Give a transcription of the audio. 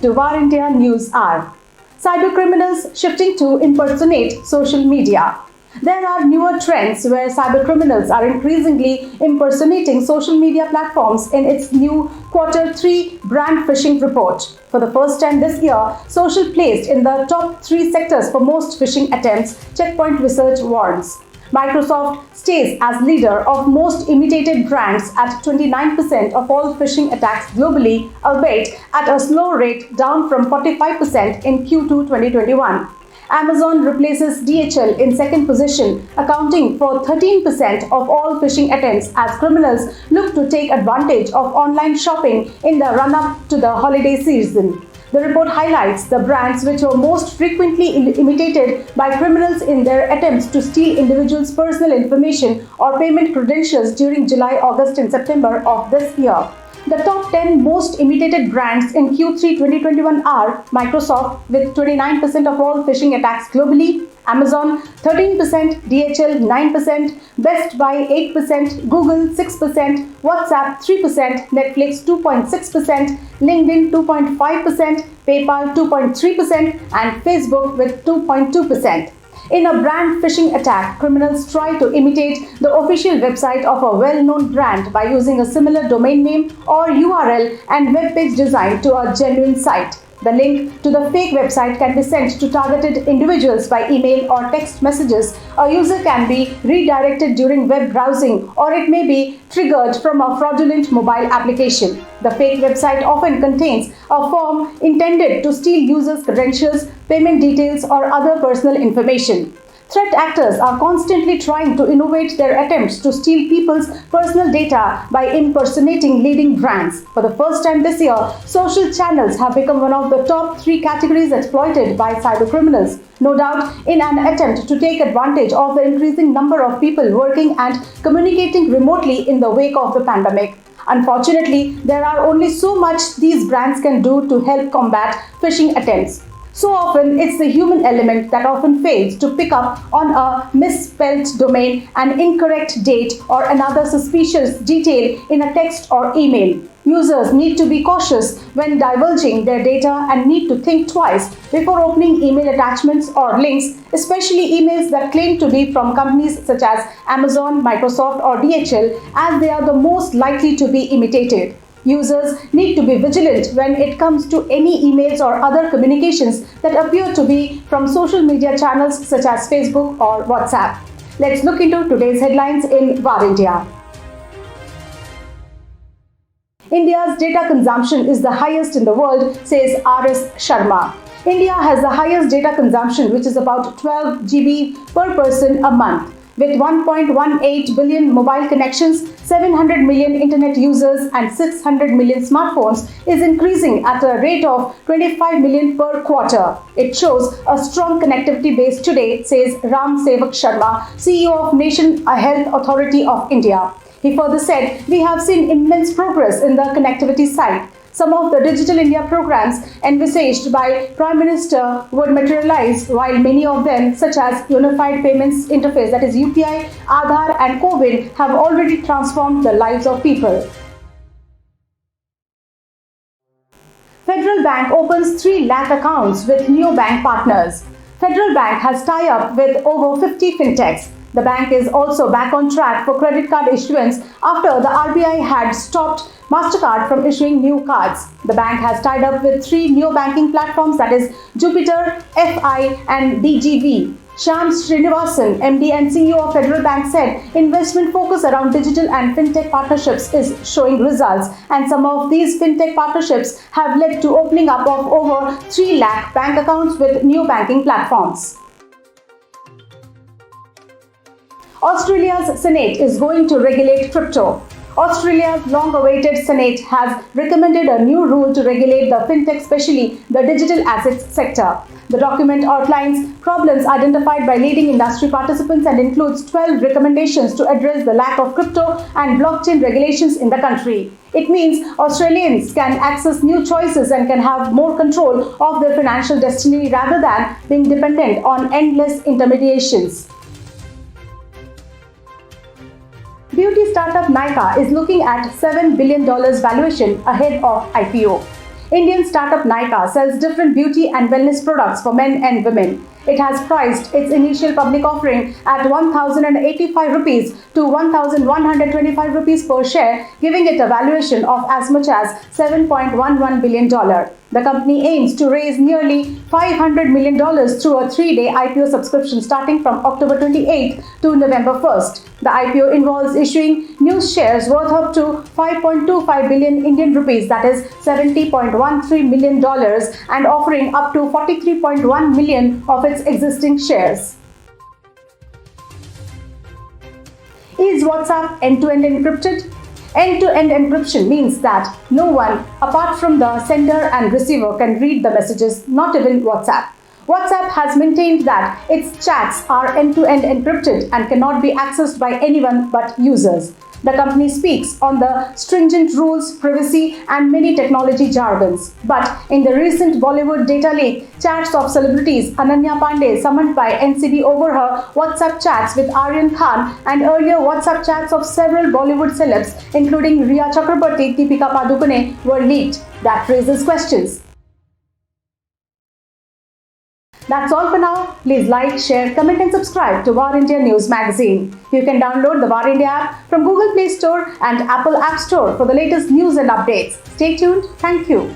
to Var India News Hour. Cybercriminals shifting to impersonate social media. There are newer trends where cybercriminals are increasingly impersonating social media platforms in its new Q3 brand phishing report. For the first time this year, social placed in the top 3 sectors for most phishing attempts, Checkpoint Research warns. Microsoft stays as leader of most imitated brands at 29% of all phishing attacks globally, albeit at a slow rate down from 45% in Q2 2021. Amazon replaces DHL in second position, accounting for 13% of all phishing attempts as criminals look to take advantage of online shopping in the run-up to the holiday season. The report highlights the brands which were most frequently imitated by criminals in their attempts to steal individuals' personal information or payment credentials during July, August, and September of this year. The top 10 most imitated brands in Q3 2021 are Microsoft with 29% of all phishing attacks globally, Amazon 13%, DHL 9%, Best Buy 8%, Google 6%, WhatsApp 3%, Netflix 2.6%, LinkedIn 2.5%, PayPal 2.3%, and Facebook with 2.2%. In a brand phishing attack, criminals try to imitate the official website of a well-known brand by using a similar domain name or URL and web page design to a genuine site. The link to the fake website can be sent to targeted individuals by email or text messages. A user can be redirected during web browsing, or it may be triggered from a fraudulent mobile application. The fake website often contains a form intended to steal users' credentials, payment details, or other personal information. Threat actors are constantly trying to innovate their attempts to steal people's personal data by impersonating leading brands. For the first time this year, social channels have become one of the top 3 categories exploited by cybercriminals. No doubt, in an attempt to take advantage of the increasing number of people working and communicating remotely in the wake of the pandemic. Unfortunately, there are only so much these brands can do to help combat phishing attempts. So often, it's the human element that often fails to pick up on a misspelled domain, an incorrect date, or another suspicious detail in a text or email. Users need to be cautious when divulging their data and need to think twice before opening email attachments or links, especially emails that claim to be from companies such as Amazon, Microsoft, or DHL, as they are the most likely to be imitated. Users need to be vigilant when it comes to any emails or other communications that appear to be from social media channels such as Facebook or WhatsApp. Let's look into today's headlines in Var India. India's data consumption is the highest in the world, says R.S. Sharma. India has the highest data consumption, which is about 12 GB per person a month. With 1.18 billion mobile connections, 700 million internet users and 600 million smartphones is increasing at a rate of 25 million per quarter. It shows a strong connectivity base today, says Ram Sevak Sharma, CEO of Nation Health Authority of India. He further said, "We have seen immense progress in the connectivity side. Some of the Digital India programs envisaged by Prime Minister would materialize, while many of them, such as Unified Payments Interface, that is UPI, Aadhaar and CoWIN, have already transformed the lives of people." Federal Bank opens 3 lakh accounts with new bank partners. Federal Bank has tie-up with over 50 fintechs. The bank is also back on track for credit card issuance after the RBI had stopped MasterCard from issuing new cards. The bank has tied up with 3 new banking platforms, that is Jupiter, FI and DGV. Shyam Srinivasan, MD and CEO of Federal Bank, said investment focus around digital and fintech partnerships is showing results, and some of these fintech partnerships have led to opening up of over 3 lakh bank accounts with new banking platforms. Australia's Senate is going to regulate crypto. Australia's long-awaited Senate has recommended a new rule to regulate the fintech, especially the digital assets sector. The document outlines problems identified by leading industry participants and includes 12 recommendations to address the lack of crypto and blockchain regulations in the country. It means Australians can access new choices and can have more control of their financial destiny rather than being dependent on endless intermediations. Beauty startup Nykaa is looking at $7 billion valuation ahead of IPO. Indian startup Nykaa sells different beauty and wellness products for men and women. It has priced its initial public offering at 1,085 rupees to 1,125 rupees per share, giving it a valuation of as much as $7.11 billion. The company aims to raise nearly $500 million through a 3-day IPO subscription starting from October 28th to November 1st. The IPO involves issuing new shares worth up to 5.25 billion Indian rupees, that is $70.13 million, and offering up to 43.1 million of its existing shares. Is WhatsApp end-to-end encrypted? End-to-end encryption means that no one apart from the sender and receiver can read the messages, not even WhatsApp. WhatsApp has maintained that its chats are end-to-end encrypted and cannot be accessed by anyone but users. The company speaks on the stringent rules, privacy, and many technology jargons. But in the recent Bollywood data leak, chats of celebrities Ananya Pandey summoned by NCB over her WhatsApp chats with Aryan Khan and earlier WhatsApp chats of several Bollywood celebs, including Rhea Chakraborty, Deepika Padukone, were leaked. That raises questions. That's all for now. Please like, share, comment and subscribe to War India News Magazine. You can download the War India app from Google Play Store and Apple App Store for the latest news and updates. Stay tuned. Thank you.